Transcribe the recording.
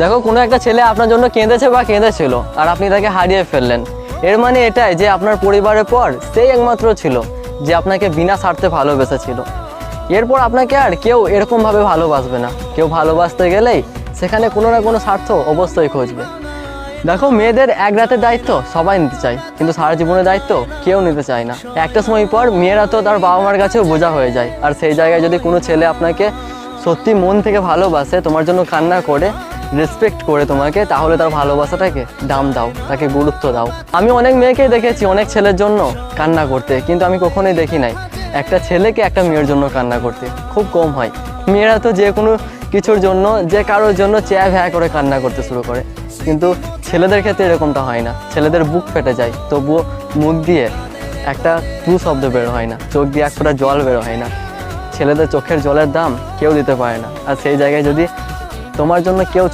দেখো, কোনো একটা ছেলে আপনার জন্য কেঁদেছে বা কেঁদেছিল আর আপনি তাকে হারিয়ে ফেললেন, এর মানে এটাই যে আপনার পরিবারের পর সেই একমাত্র ছিল যে আপনাকে বিনা স্বার্থে ভালোবেসেছিল। এরপর আপনাকে আর কেউ এরকমভাবে ভালোবাসবে না। কেউ ভালোবাসতে গেলেই সেখানে কোনো না কোনো স্বার্থ অবশ্যই খুঁজবে। দেখো, মেয়েদের এক রাতের দায়িত্ব সবাই নিতে চায়, কিন্তু সারা জীবনের দায়িত্ব কেউ নিতে চায় না। একটা সময় পর মেয়েরা তো তার বাবা মার কাছেও বোঝা হয়ে যায়। আর সেই জায়গায় যদি কোনো ছেলে আপনাকে সত্যি মন থেকে ভালোবাসে, তোমার জন্য কান্না করে, রেসপেক্ট করে তোমাকে, তাহলে তার ভালোবাসাটাকে দাম দাও, তাকে গুরুত্ব দাও। আমি অনেক মেয়েকেই দেখেছি অনেক ছেলের জন্য কান্না করতে, কিন্তু আমি কখনোই দেখি নাই একটা ছেলেকে একটা মেয়ের জন্য কান্না করতে। খুব কম হয়। মেয়েরা তো যে কোনো কিছুর জন্য, যে কারোর জন্য চেয়া ভ্যা করে কান্না করতে শুরু করে, কিন্তু ছেলেদের ক্ষেত্রে এরকমটা হয় না। ছেলেদের বুক ফেটে যায়, তবুও মুখ দিয়ে একটা টু শব্দ বের হয় না, চোখ দিয়ে এক ফোঁটা জল বের হয় না। ছেলেদের চোখের জলের দাম কেউ দিতে পারে না। আর সেই জায়গায় যদি তোমার জন্য কেউ